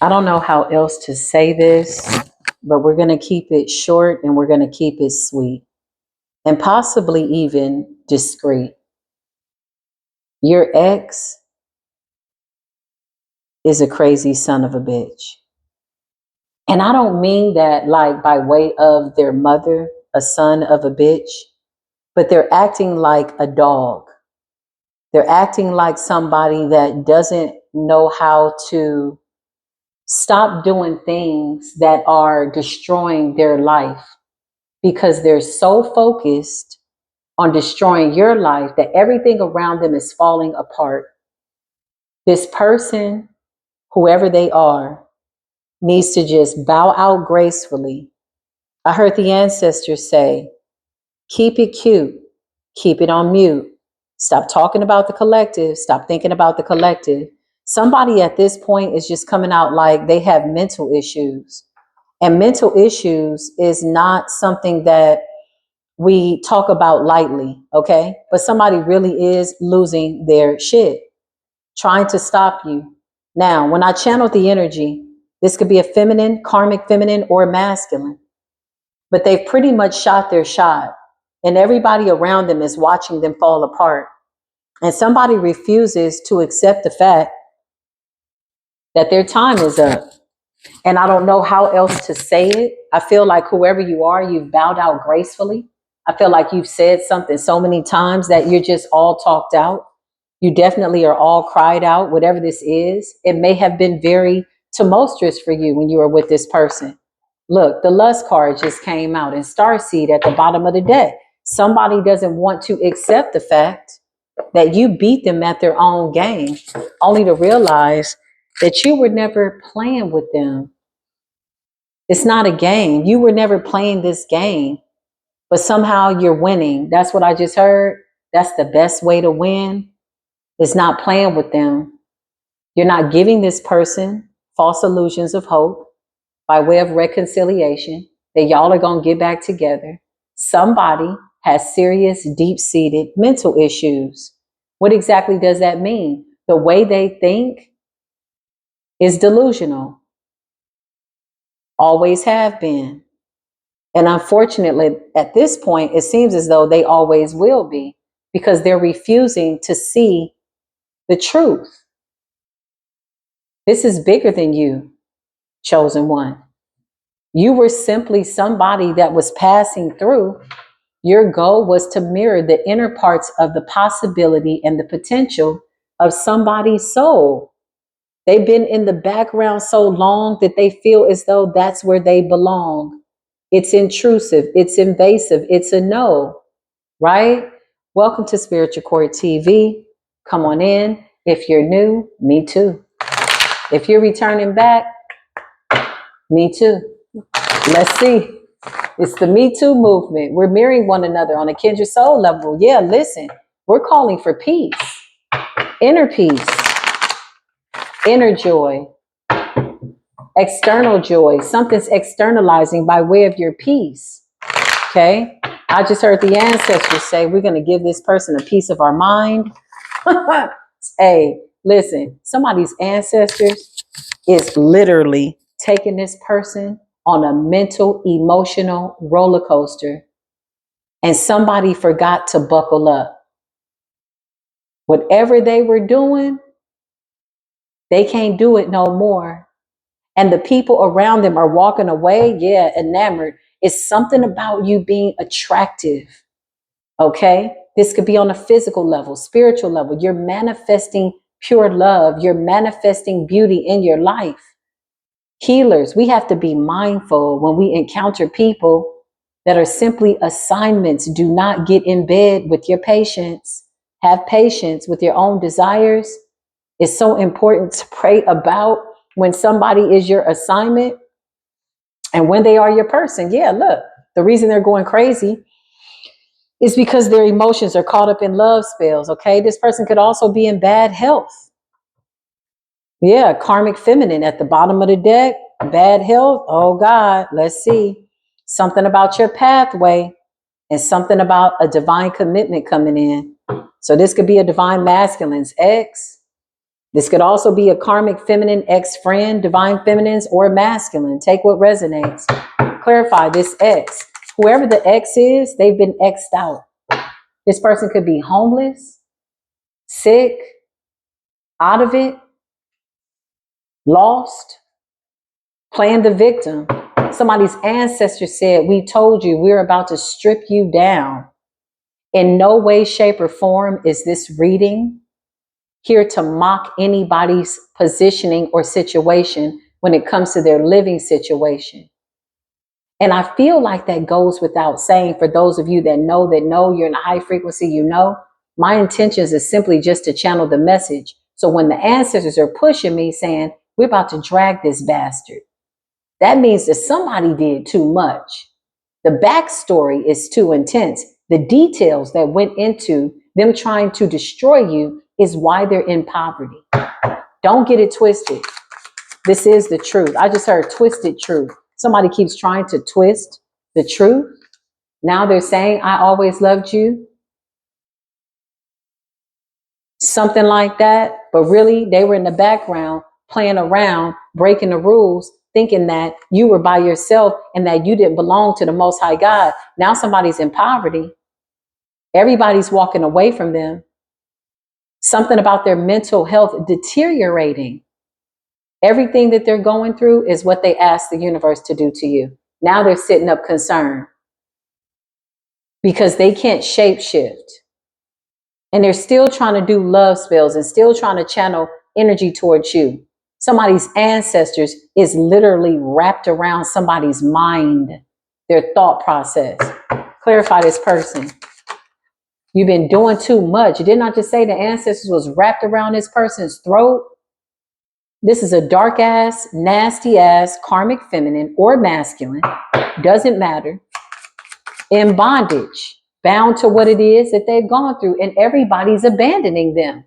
I don't know how else to say this, but we're going to keep it short and we're going to keep it sweet and possibly even discreet. Your ex is a crazy son of a bitch. And I don't mean that like by way of their mother, a son of a bitch, but they're acting like a dog. They're acting like somebody that doesn't know how to stop doing things that are destroying their life because they're so focused on destroying your life that everything around them is falling apart. This person, whoever they are, needs to just bow out gracefully. I heard the ancestors say, keep it cute, keep it on mute. Stop talking about the collective, stop thinking about the collective. Somebody at this point is just coming out like they have mental issues. And mental issues is not something that we talk about lightly, okay? But somebody really is losing their shit, trying to stop you. Now, when I channel the energy, this could be a feminine, karmic feminine, or masculine, but they've pretty much shot their shot, and everybody around them is watching them fall apart. And somebody refuses to accept the fact that their time is up. And I don't know how else to say it. I feel like whoever you are, you've bowed out gracefully. I feel like you've said something so many times that you're just all talked out. You definitely are all cried out, whatever this is. It may have been very tumultuous for you when you were with this person. Look, the lust card just came out and starseed at the bottom of the deck. Somebody doesn't want to accept the fact that you beat them at their own game, only to realize that you were never playing with them. It's not a game. You were never playing this game, but somehow you're winning. That's what I just heard. That's the best way to win, is not playing with them. You're not giving this person false illusions of hope by way of reconciliation that y'all are going to get back together. Somebody has serious, deep-seated mental issues. What exactly does that mean? The way they think is delusional. Always have been. And unfortunately, at this point, it seems as though they always will be, because they're refusing to see the truth. This is bigger than you, chosen one. You were simply somebody that was passing through. Your goal was to mirror the inner parts of the possibility and the potential of somebody's soul. They've been in the background so long that they feel as though that's where they belong. It's intrusive, it's invasive, it's a no, right? Welcome to Spiritual Court TV. Come on in. If you're new, me too. If you're returning back, me too. Let's see. It's the Me Too movement. We're mirroring one another on a kindred soul level. Yeah, listen, we're calling for peace, peace, inner joy, external joy. Something's externalizing by way of your peace. Okay. I just heard the ancestors say we're going to give this person a piece of our mind. Hey, listen, somebody's ancestors is literally taking this person on a mental, emotional roller coaster, and somebody forgot to buckle up. Whatever they were doing, they can't do it no more. And the people around them are walking away, yeah, enamored. It's something about you being attractive, okay? This could be on a physical level, spiritual level. You're manifesting pure love. You're manifesting beauty in your life. Healers, we have to be mindful when we encounter people that are simply assignments. Do not get in bed with your patients. Have patience with your own desires. It's so important to pray about when somebody is your assignment and when they are your person. Yeah, look, the reason they're going crazy is because their emotions are caught up in love spells, okay? This person could also be in bad health. Yeah, karmic feminine at the bottom of the deck, bad health. Oh God, let's see. Something about your pathway and something about a divine commitment coming in. So this could be a divine masculine's ex. This could also be a karmic feminine ex-friend, divine feminines, or masculine. Take what resonates. Clarify this ex. Whoever the ex is, they've been X'd out. This person could be homeless, sick, out of it, lost, playing the victim. Somebody's ancestor said, we told you we're about to strip you down. In no way, shape, or form is this reading here to mock anybody's positioning or situation when it comes to their living situation. And I feel like that goes without saying for those of you that know you're in a high frequency, my intentions is simply just to channel the message. So when the ancestors are pushing me saying, we're about to drag this bastard, that means that somebody did too much. The backstory is too intense. The details that went into them trying to destroy you is why they're in poverty. Don't get it twisted. This is the truth. I just heard twisted truth. Somebody keeps trying to twist the truth. Now they're saying, I always loved you. Something like that. But really, they were in the background playing around, breaking the rules, thinking that you were by yourself and that you didn't belong to the Most High God. Now somebody's in poverty. Everybody's walking away from them. Something about their mental health deteriorating. Everything that they're going through is what they asked the universe to do to you. Now they're sitting up concerned because they can't shapeshift. And they're still trying to do love spells and still trying to channel energy towards you. Somebody's ancestors is literally wrapped around somebody's mind, their thought process. Clarify this person. You've been doing too much. Did not just say the ancestors was wrapped around this person's throat? This is a dark ass, nasty ass, karmic feminine or masculine, doesn't matter, in bondage, bound to what it is that they've gone through, and everybody's abandoning them.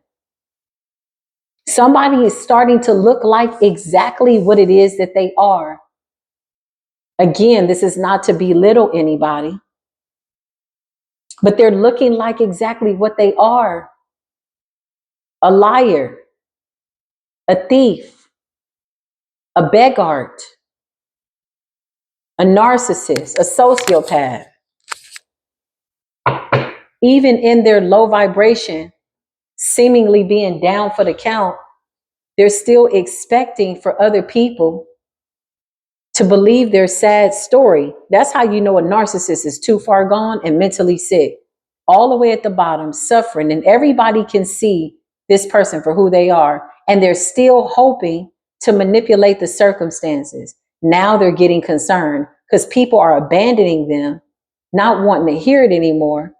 Somebody is starting to look like exactly what it is that they are. Again, this is not to belittle anybody, but they're looking like exactly what they are. A liar, a thief, a beggart, a narcissist, a sociopath. Even in their low vibration, seemingly being down for the count, they're still expecting for other people to believe their sad story. That's how you know a narcissist is too far gone and mentally sick. All the way at the bottom, suffering, and everybody can see this person for who they are, and they're still hoping to manipulate the circumstances. Now they're getting concerned because people are abandoning them, not wanting to hear it anymore,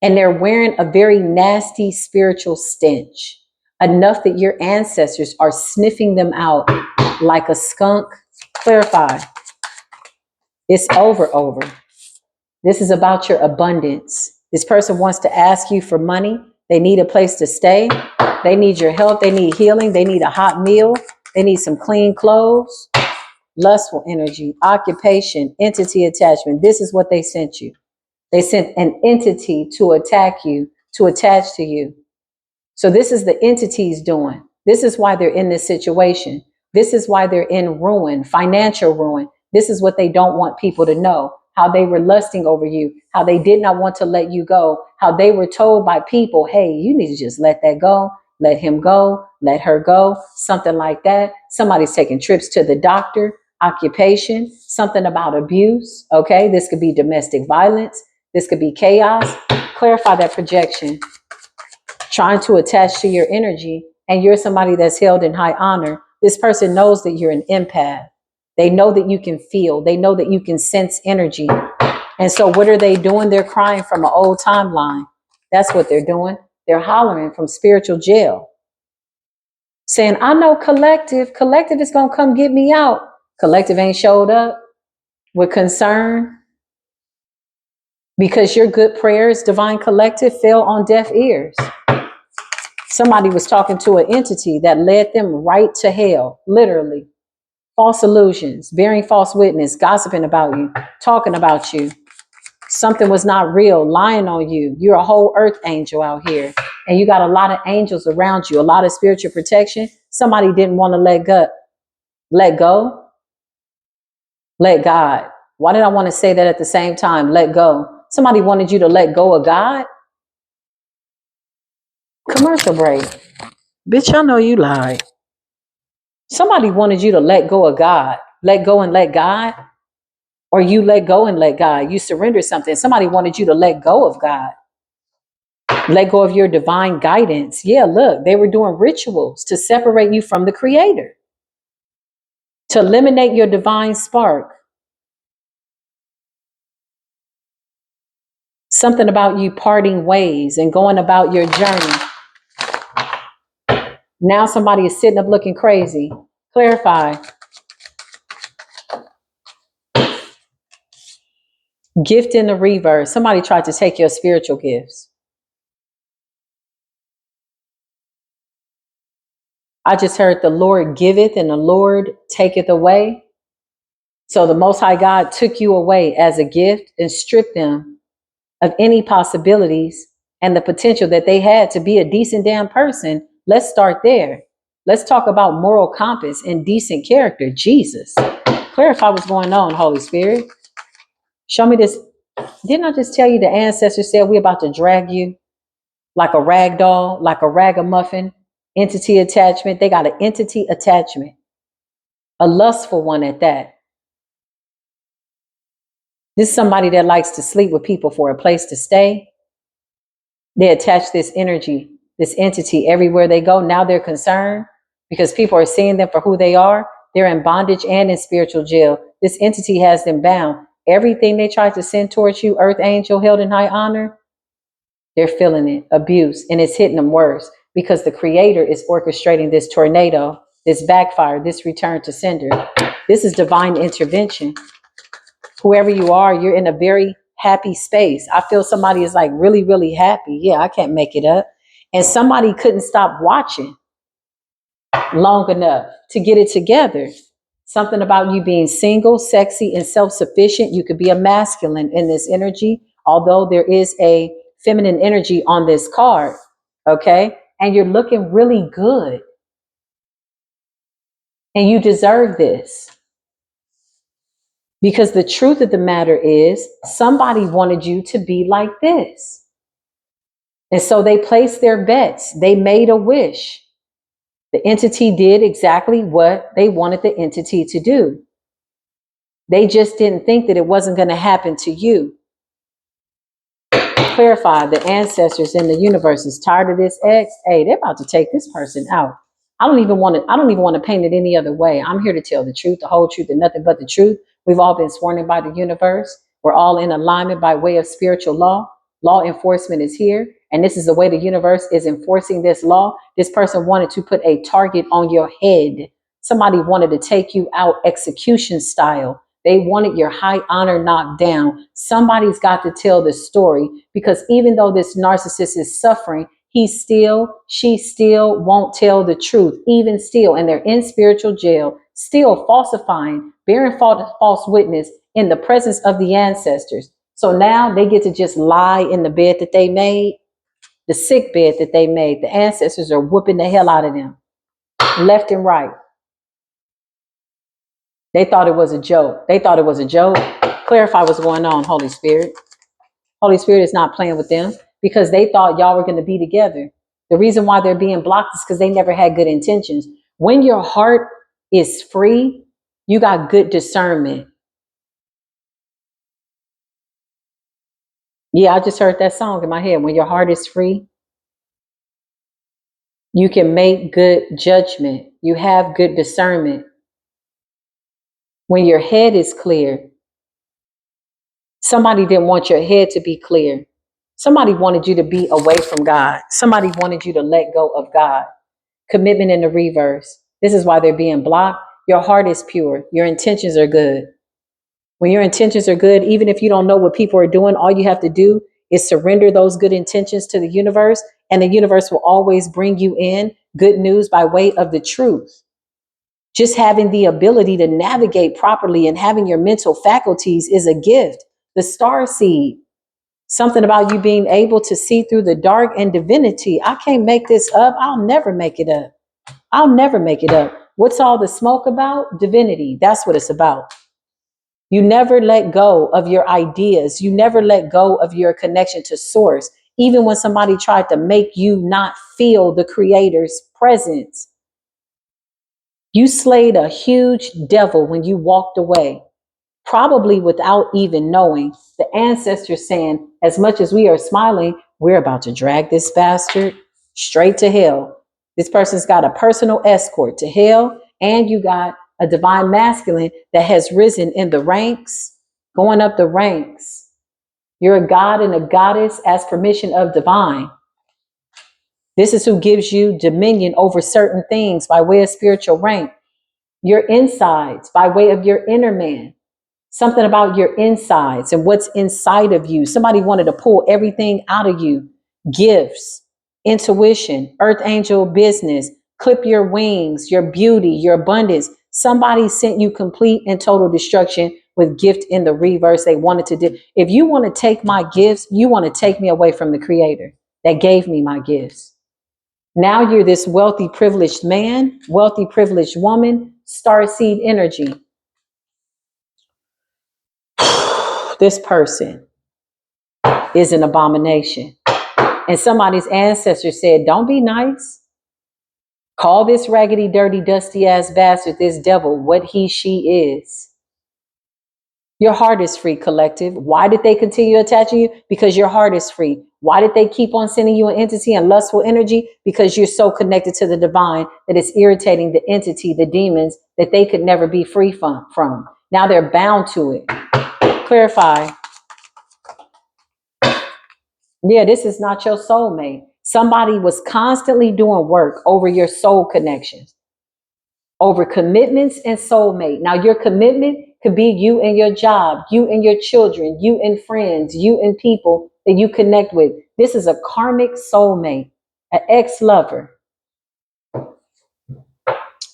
and they're wearing a very nasty spiritual stench, enough that your ancestors are sniffing them out like a skunk. Clarify. It's over. This is about your abundance. This person wants to ask you for money. They need a place to stay. They need your help. They need healing. They need a hot meal. They need some clean clothes. Lustful energy, occupation, entity attachment. This is what they sent you. They sent an entity to attack you, to attach to you. So this is the entity's doing. This is why they're in this situation. This is why they're in ruin, financial ruin. This is what they don't want people to know. How they were lusting over you, how they did not want to let you go, how they were told by people, hey, you need to just let that go, let him go, let her go, something like that. Somebody's taking trips to the doctor, occupation, something about abuse. Okay, this could be domestic violence. This could be chaos. Clarify that projection. Trying to attach to your energy, and you're somebody that's held in high honor. This person knows that you're an empath. They know that you can feel. They know that you can sense energy. And so what are they doing? They're crying from an old timeline. That's what they're doing. They're hollering from spiritual jail, saying, I know collective is going to come get me out. Collective ain't showed up with concern because your good prayers, divine collective, fell on deaf ears. Somebody was talking to an entity that led them right to hell, literally. False illusions, bearing false witness, gossiping about you, talking about you. Something was not real, lying on you. You're a whole earth angel out here. And you got a lot of angels around you, a lot of spiritual protection. Somebody didn't want to let go. Let go. Let God. Why did I want to say that at the same time? Let go. Somebody wanted you to let go of God. Commercial break. Bitch, I know you lied. Somebody wanted you to let go of God. Let go and let God. Or you let go and let God. You surrender something. Somebody wanted you to let go of God. Let go of your divine guidance. Yeah, look, they were doing rituals to separate you from the Creator, to eliminate your divine spark. Something about you parting ways and going about your journey. Now somebody is sitting up looking crazy. Clarify. Gift in the reverse. Somebody tried to take your spiritual gifts. I just heard the Lord giveth and the Lord taketh away. So the Most High God took you away as a gift and stripped them of any possibilities and the potential that they had to be a decent damn person. Let's start there. Let's talk about moral compass and decent character. Jesus. Clarify what's going on, Holy Spirit. Show me this. Didn't I just tell you the ancestors said we're about to drag you like a rag doll, like a ragamuffin? Entity attachment. They got an entity attachment, a lustful one at that. This is somebody that likes to sleep with people for a place to stay. They attach this energy, this entity everywhere they go. Now they're concerned because people are seeing them for who they are. They're in bondage and in spiritual jail. This entity has them bound. Everything they try to send towards you, earth angel held in high honor, they're feeling it, abuse, and it's hitting them worse because the Creator is orchestrating this tornado, this backfire, this return to sender. This is divine intervention. Whoever you are, you're in a very happy space. I feel somebody is like really, really happy. Yeah, I can't make it up. And somebody couldn't stop watching long enough to get it together. Something about you being single, sexy, and self-sufficient. You could be a masculine in this energy, although there is a feminine energy on this card. Okay. And you're looking really good. And you deserve this. Because the truth of the matter is, somebody wanted you to be like this. And so they placed their bets. They made a wish. The entity did exactly what they wanted the entity to do. They just didn't think that it wasn't going to happen to you. Clarify, the ancestors in the universe is tired of this ex. Hey, they're about to take this person out. I don't even want to paint it any other way. I'm here to tell the truth, the whole truth, and nothing but the truth. We've all been sworn in by the universe. We're all in alignment by way of spiritual law. Law enforcement is here. And this is the way the universe is enforcing this law. This person wanted to put a target on your head. Somebody wanted to take you out execution style. They wanted your high honor knocked down. Somebody's got to tell the story because even though this narcissist is suffering, she still won't tell the truth, even still. And they're in spiritual jail, still falsifying, bearing false witness in the presence of the ancestors. So now they get to just lie in the bed that they made, the sick bed that they made. The ancestors are whooping the hell out of them, left and right. They thought it was a joke. Clarify what's going on, Holy Spirit. Holy Spirit is not playing with them because they thought y'all were going to be together. The reason why they're being blocked is because they never had good intentions. When your heart is free, you got good discernment. Yeah, I just heard that song in my head. When your heart is free, you can make good judgment. You have good discernment. When your head is clear, somebody didn't want your head to be clear. Somebody wanted you to be away from God. Somebody wanted you to let go of God. Commitment in the reverse. This is why they're being blocked. Your heart is pure. Your intentions are good. When your intentions are good, even if you don't know what people are doing, all you have to do is surrender those good intentions to the universe, and the universe will always bring you in good news by way of the truth. Just having the ability to navigate properly and having your mental faculties is a gift. The star seed. Something about you being able to see through the dark and divinity. I can't make this up. I'll never make it up. I'll never make it up. What's all the smoke about? Divinity. That's what it's about. You never let go of your ideas. You never let go of your connection to source. Even when somebody tried to make you not feel the creator's presence, you slayed a huge devil when you walked away, probably without even knowing. The ancestors saying, as much as we are smiling, we're about to drag this bastard straight to hell. This person's got a personal escort to hell, and you got a divine masculine that has risen in the ranks, going up the ranks. You're a god and a goddess as permission of divine. This is who gives you dominion over certain things by way of spiritual rank. Your insides by way of your inner man. Something about your insides and what's inside of you. Somebody wanted to pull everything out of you. Gifts, intuition, earth angel business, clip your wings, your beauty, your abundance. Somebody sent you complete and total destruction with gift in the reverse. They wanted to do. If you want to take my gifts, you want to take me away from the creator that gave me my gifts. Now you're this wealthy, privileged man, wealthy, privileged woman, starseed energy. This person is an abomination. And somebody's ancestor said, don't be nice. Call this raggedy, dirty, dusty ass bastard, this devil, what he, she is. Your heart is free, collective. Why did they continue attaching you? Because your heart is free. Why did they keep on sending you an entity and lustful energy? Because you're so connected to the divine that it's irritating the entity, the demons, that they could never be free from. Now they're bound to it. Clarify. Yeah, this is not your soulmate. Somebody was constantly doing work over your soul connections, over commitments and soulmate. Now, your commitment could be you and your job, you and your children, you and friends, you and people that you connect with. This is a karmic soulmate, an ex-lover.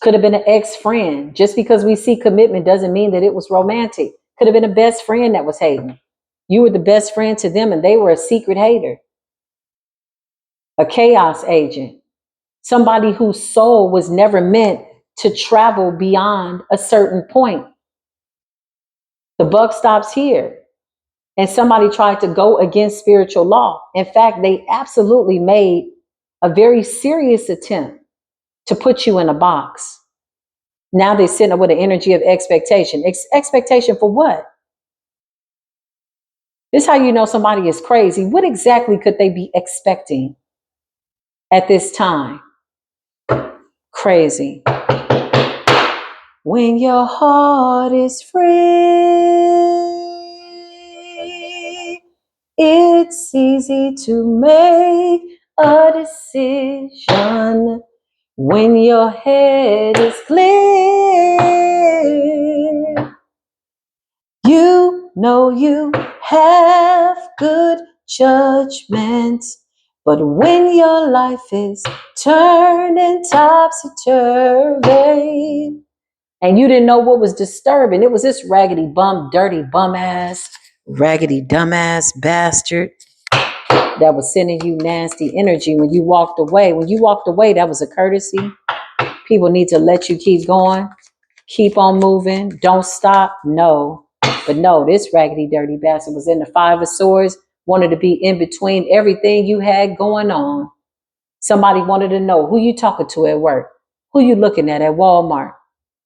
Could have been an ex-friend. Just because we see commitment doesn't mean that it was romantic. Could have been a best friend that was hating. You were the best friend to them and they were a secret hater. A chaos agent. Somebody whose soul was never meant to travel beyond a certain point. The buck stops here. And somebody tried to go against spiritual law. In fact, they absolutely made a very serious attempt to put you in a box. Now they're sitting up with an energy of expectation. Expectation for what? This is how you know somebody is crazy. What exactly could they be expecting at this time? Crazy. When your heart is free, it's easy to make a decision. When your head is clear, you know you have good judgment. But when your life is turning topsy-turvy, and you didn't know what was disturbing, it was this raggedy bum, dirty bum ass, raggedy dumbass bastard that was sending you nasty energy when you walked away. When you walked away, that was a courtesy. People need to let you keep going, keep on moving, don't stop. No, but no, this raggedy, dirty bastard was in the Five of Swords, wanted to be in between everything you had going on. Somebody wanted to know who you talking to at work, who you looking at Walmart.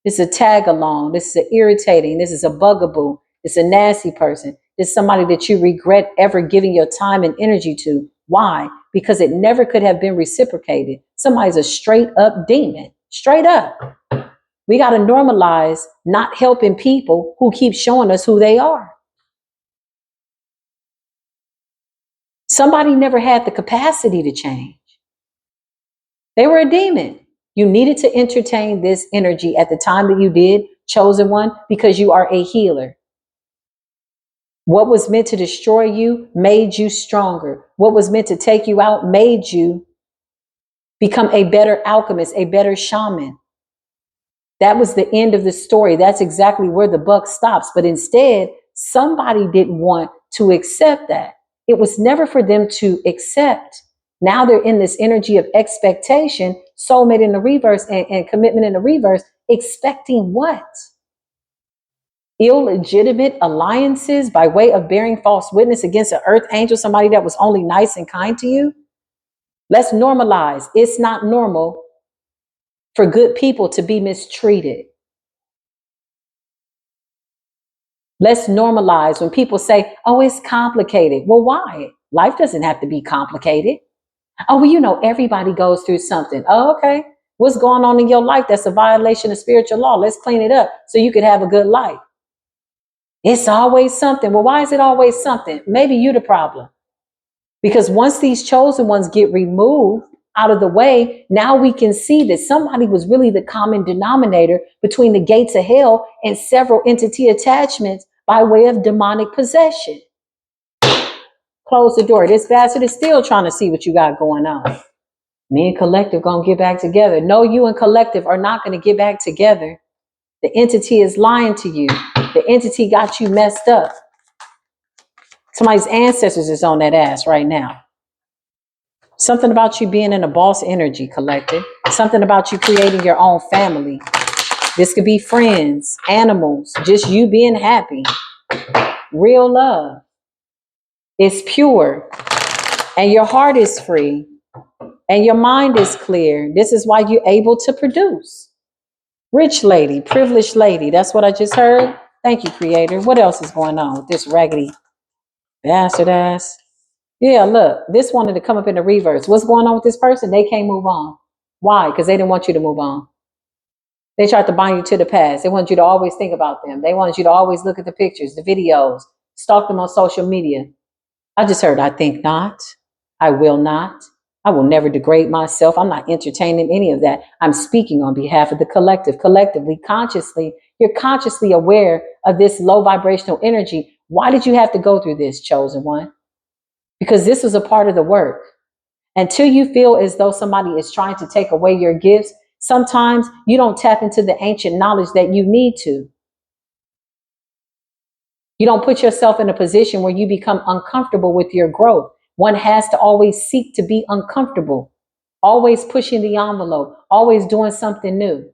This is a tag along. This is a irritating. This is a bugaboo. It's a nasty person. It's somebody that you regret ever giving your time and energy to. Why? Because it never could have been reciprocated. Somebody's a straight up demon. Straight up. We got to normalize not helping people who keep showing us who they are. Somebody never had the capacity to change. They were a demon. You needed to entertain this energy at the time that you did, chosen one, because you are a healer. What was meant to destroy you made you stronger. What was meant to take you out made you become a better alchemist, a better shaman. That was the end of the story. That's exactly where the buck stops. But instead, somebody didn't want to accept that. It was never for them to accept. Now they're in this energy of expectation, soulmate in the reverse and commitment in the reverse, expecting what? Illegitimate alliances by way of bearing false witness against an earth angel, somebody that was only nice and kind to you. Let's normalize. It's not normal for good people to be mistreated. Let's normalize when people say, oh, it's complicated. Well, why? Life doesn't have to be complicated. Oh, well, everybody goes through something. Oh, okay. What's going on in your life that's a violation of spiritual law? Let's clean it up so you can have a good life. It's always something. Well, why is it always something? Maybe you the problem. Because once these chosen ones get removed out of the way, now we can see that somebody was really the common denominator between the gates of hell and several entity attachments by way of demonic possession. Close the door. This bastard is still trying to see what you got going on. Me and collective gonna get back together. No, you and collective are not gonna get back together. The entity is lying to you. The entity got you messed up. Somebody's ancestors is on that ass right now. Something about you being in a boss energy, collective. Something about you creating your own family. This could be friends, animals, just you being happy. Real love. It's pure. And your heart is free. And your mind is clear. This is why you're able to produce. Rich lady, privileged lady. That's what I just heard. Thank you, Creator. What else is going on with this raggedy bastard ass? Yeah, look, this wanted to come up in the reverse. What's going on with this person? They can't move on. Why? Because they didn't want you to move on. They tried to bind you to the past. They wanted you to always think about them. They wanted you to always look at the pictures, the videos, stalk them on social media. I just heard, I think not. I will not. I will never degrade myself. I'm not entertaining any of that. I'm speaking on behalf of the collective. Collectively, consciously, you're consciously aware of this low vibrational energy. Why did you have to go through this, chosen one? Because this was a part of the work. Until you feel as though somebody is trying to take away your gifts, sometimes you don't tap into the ancient knowledge that you need to. You don't put yourself in a position where you become uncomfortable with your growth. One has to always seek to be uncomfortable, always pushing the envelope, always doing something new,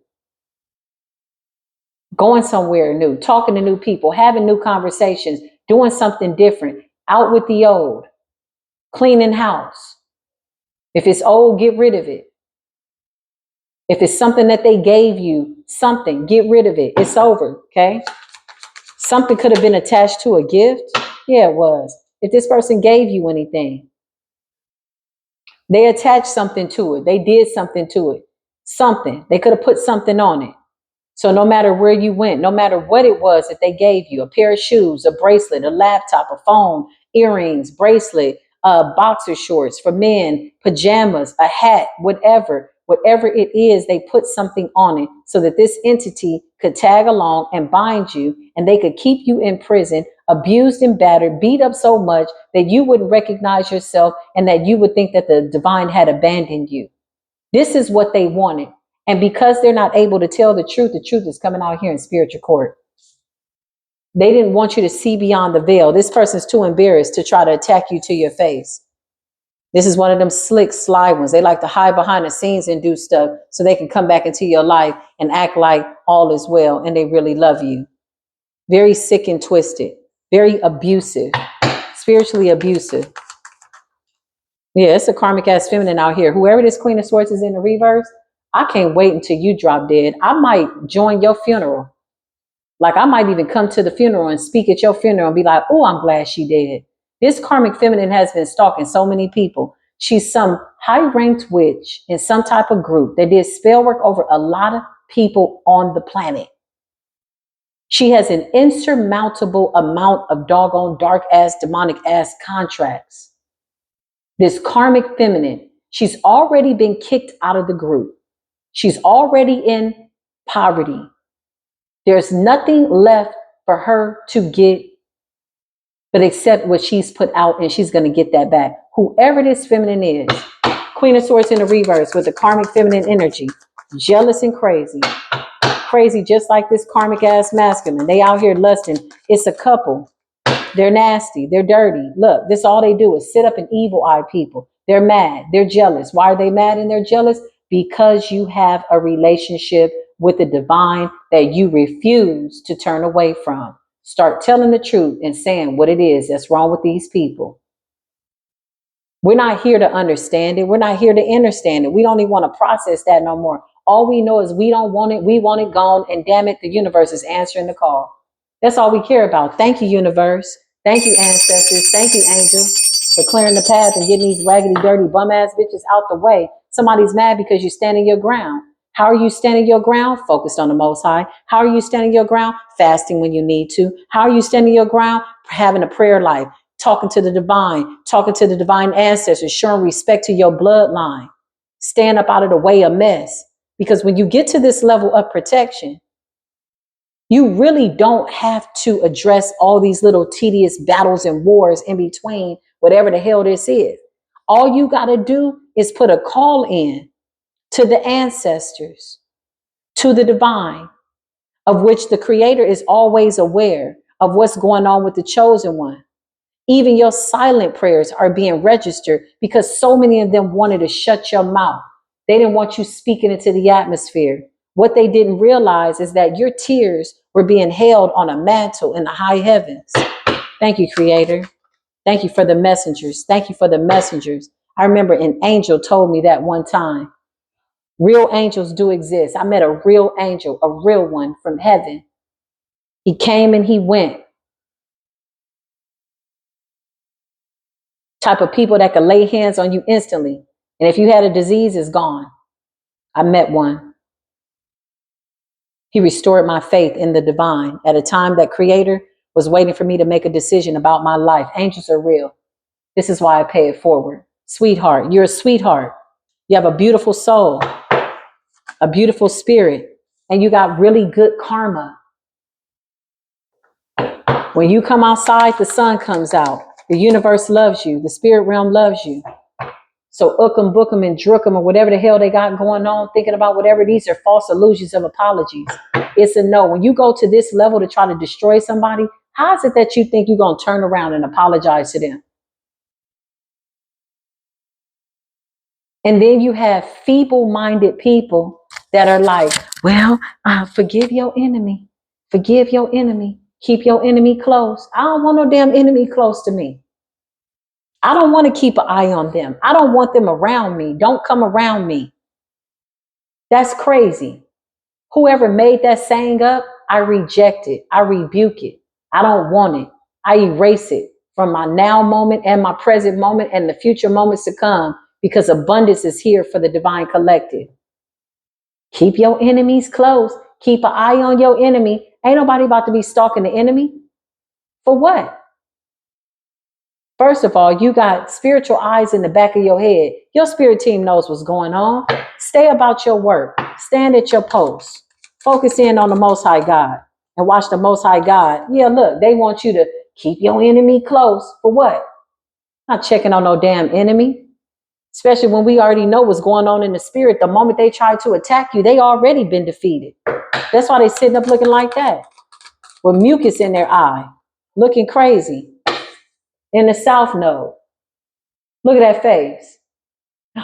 going somewhere new, talking to new people, having new conversations, doing something different, out with the old, cleaning house. If it's old, get rid of it. If it's something that they gave you, something, get rid of it. It's over, okay? Something could have been attached to a gift. Yeah, it was. If this person gave you anything, they attached something to it. They did something to it. Something. They could have put something on it. So no matter where you went, no matter what it was that they gave you, a pair of shoes, a bracelet, a laptop, a phone, earrings, bracelet, boxer shorts for men, pajamas, a hat, whatever it is, they put something on it so that this entity could tag along and bind you, and they could keep you in prison, abused and battered, beat up so much that you wouldn't recognize yourself and that you would think that the divine had abandoned you. This is what they wanted. And because they're not able to tell the truth is coming out here in spiritual court. They didn't want you to see beyond the veil. This person's too embarrassed to try to attack you to your face. This is one of them slick, sly ones. They like to hide behind the scenes and do stuff so they can come back into your life and act like all is well and they really love you. Very sick and twisted, very abusive, spiritually abusive. Yeah, it's a karmic ass feminine out here. Whoever this Queen of Swords is in the reverse, I can't wait until you drop dead. I might join your funeral. Like I might even come to the funeral and speak at your funeral and be like, oh, I'm glad she dead. This karmic feminine has been stalking so many people. She's some high-ranked witch in some type of group that did spell work over a lot of people on the planet. She has an insurmountable amount of doggone dark-ass, demonic-ass contracts. This karmic feminine, she's already been kicked out of the group. She's already in poverty. There's nothing left for her to get but accept what she's put out, and she's going to get that back. Whoever this feminine is, Queen of Swords in the reverse with the karmic feminine energy, jealous and crazy. Crazy just like this karmic ass masculine. They out here lusting. It's a couple. They're nasty. They're dirty. Look, this all they do is sit up and evil eye people. They're mad. They're jealous. Why are they mad and they're jealous? Because you have a relationship with the divine that you refuse to turn away from. Start telling the truth and saying what it is that's wrong with these people. We're not here to understand it. We're not here to understand it. We don't even want to process that no more. All we know is we don't want it. We want it gone. And damn it, the universe is answering the call. That's all we care about. Thank you, universe. Thank you, ancestors. Thank you, angel, for clearing the path and getting these raggedy, dirty, bum ass bitches out the way. Somebody's mad because you're standing your ground. How are you standing your ground? Focused on the Most High. How are you standing your ground? Fasting when you need to. How are you standing your ground? Having a prayer life, talking to the divine ancestors, showing respect to your bloodline. Stand up out of the way of mess. Because when you get to this level of protection, you really don't have to address all these little tedious battles and wars in between, whatever the hell this is. All you got to do is put a call in to the ancestors, to the divine, of which the creator is always aware of what's going on with the chosen one. Even your silent prayers are being registered because so many of them wanted to shut your mouth. They didn't want you speaking into the atmosphere. What they didn't realize is that your tears were being held on a mantle in the high heavens. Thank you, Creator. Thank you for the messengers. Thank you for the messengers. I remember an angel told me that one time. Real angels do exist. I met a real angel, a real one from heaven. He came and he went. Type of people that could lay hands on you instantly. And if you had a disease, it's gone. I met one. He restored my faith in the divine at a time that Creator was waiting for me to make a decision about my life. Angels are real. This is why I pay it forward. Sweetheart, you're a sweetheart. You have a beautiful soul, a beautiful spirit, and you got really good karma. When you come outside, the sun comes out. The universe loves you. The spirit realm loves you. So ookum, bookum, and drookum, or whatever the hell they got going on, thinking about whatever, these are false illusions of apologies. It's a no. When you go to this level to try to destroy somebody, how is it that you think you're going to turn around and apologize to them? And then you have feeble-minded people that are like, well, forgive your enemy. Forgive your enemy. Keep your enemy close. I don't want no damn enemy close to me. I don't want to keep an eye on them. I don't want them around me. Don't come around me. That's crazy. Whoever made that saying up, I reject it. I rebuke it. I don't want it. I erase it from my now moment and my present moment and the future moments to come, because abundance is here for the divine collective. Keep your enemies close. Keep an eye on your enemy. Ain't nobody about to be stalking the enemy. For what? First of all, you got spiritual eyes in the back of your head. Your spirit team knows what's going on. Stay about your work. Stand at your post. Focus in on the Most High God and watch the Most High God. Yeah, look, they want you to keep your enemy close. For what? Not checking on no damn enemy. Especially when we already know what's going on in the spirit. The moment they try to attack you, they already been defeated. That's why they sitting up looking like that, with mucus in their eye, looking crazy in the south node. Look at that face.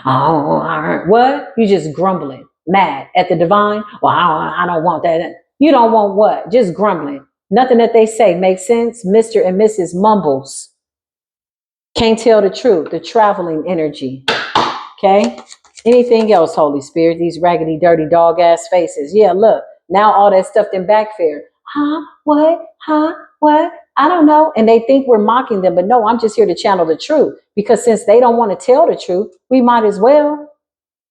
Oh, what? You just grumbling, mad at the divine. Well, I don't want that. You don't want what? Just grumbling. Nothing that they say makes sense. Mr. and Mrs. Mumbles. Can't tell the truth. The traveling energy. Okay? Anything else, Holy Spirit? These raggedy, dirty, dog ass faces. Yeah, look. Now all that stuff then backfire. Huh? What? Huh? What? I don't know. And they think we're mocking them. But no, I'm just here to channel the truth. Because since they don't want to tell the truth, we might as well.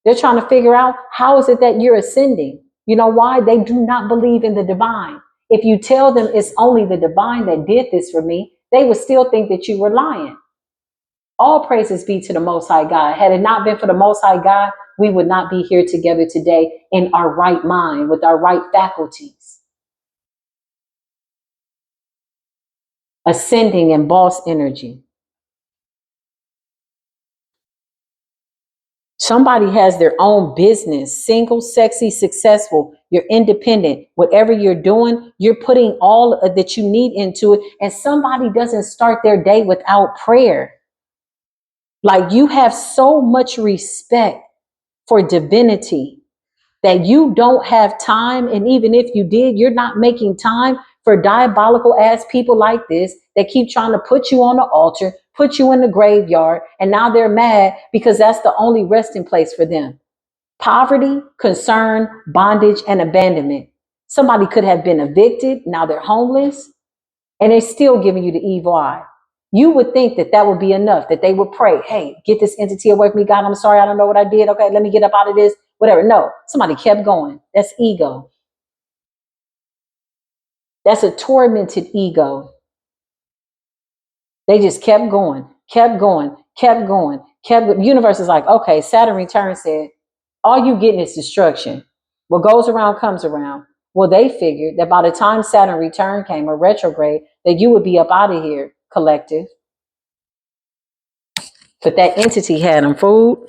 They're trying to figure out, how is it that you're ascending? You know why? They do not believe in the divine. If you tell them it's only the divine that did this for me, they would still think that you were lying. All praises be to the Most High God. Had it not been for the Most High God, we would not be here together today in our right mind, with our right faculties. Ascending in boss energy. Somebody has their own business, single, sexy, successful. You're independent. Whatever you're doing, you're putting all that you need into it. And somebody doesn't start their day without prayer. Like, you have so much respect for divinity that you don't have time. And even if you did, you're not making time for diabolical ass people like this that keep trying to put you on the altar, put you in the graveyard. And now they're mad because that's the only resting place for them. Poverty, concern, bondage, and abandonment. Somebody could have been evicted. Now they're homeless and they're still giving you the evil eye. You would think that that would be enough, that they would pray, hey, get this entity away from me. God, I'm sorry. I don't know what I did. Okay, let me get up out of this, whatever. No, somebody kept going. That's ego. That's a tormented ego. They just kept going, kept going, kept going, kept. The universe is like, okay, Saturn return said, all you getting is destruction. What goes around comes around. Well, they figured that by the time Saturn return came, or retrograde, that you would be up out of here, collective. But that entity had them food.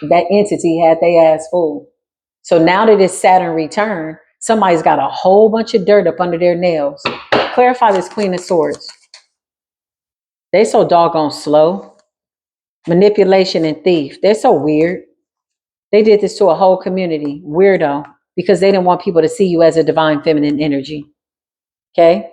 That entity had their ass full. So now that it's Saturn return, somebody's got a whole bunch of dirt up under their nails. Clarify this Queen of Swords. They so doggone slow. Manipulation and thief. They're so weird. They did this to a whole community. Weirdo. Because they didn't want people to see you as a divine feminine energy. Okay?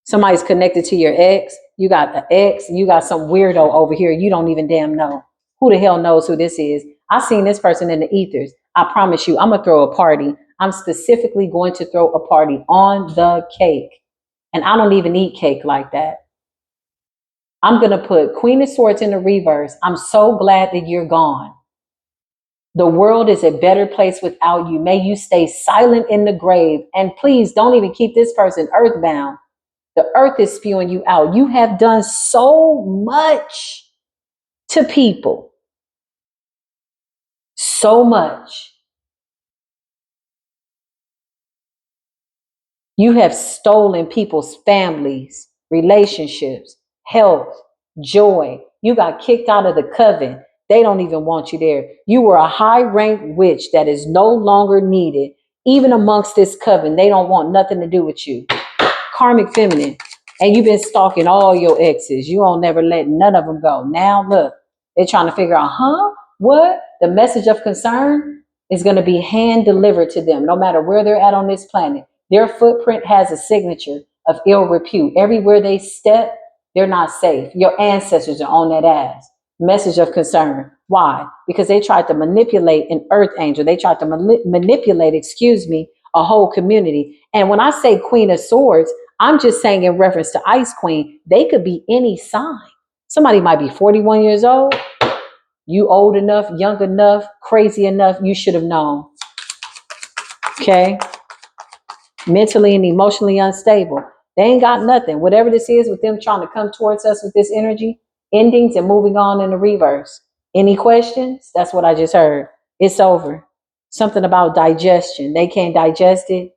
Somebody's connected to your ex. You got an ex. You got some weirdo over here. You don't even damn know. Who the hell knows who this is? I seen this person in the ethers. I promise you, I'm going to throw a party. I'm specifically going to throw a party on the cake. And I don't even eat cake like that. I'm going to put Queen of Swords in the reverse. I'm so glad that you're gone. The world is a better place without you. May you stay silent in the grave. And please don't even keep this person earthbound. The earth is spewing you out. You have done so much to people. So much. You have stolen people's families, relationships, health, joy. You got kicked out of the coven. They don't even want you there. You were a high-ranked witch that is no longer needed. Even amongst this coven, they don't want nothing to do with you. Karmic feminine. And you've been stalking all your exes. You don't never let none of them go. Now look, they're trying to figure out, what? The message of concern is going to be hand delivered to them, no matter where they're at on this planet. Their footprint has a signature of ill repute. Everywhere they step, they're not safe. Your ancestors are on that ass. Message of concern. Why? Because they tried to manipulate an earth angel. They tried to manipulate, a whole community. And when I say Queen of Swords, I'm just saying in reference to Ice Queen, they could be any sign. Somebody might be 41 years old. You old enough, young enough, crazy enough, you should have known. Okay? Mentally and emotionally unstable. They ain't got nothing. Whatever this is with them trying to come towards us with this energy, endings and moving on in the reverse. Any questions? That's what I just heard. It's over. Something about digestion. They can't digest it.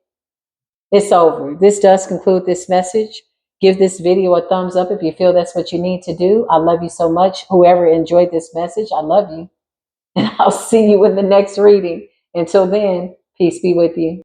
It's over. This does conclude this message. Give this video a thumbs up if you feel that's what you need to do. I love you so much. Whoever enjoyed this message, I love you. And I'll see you in the next reading. Until then, peace be with you.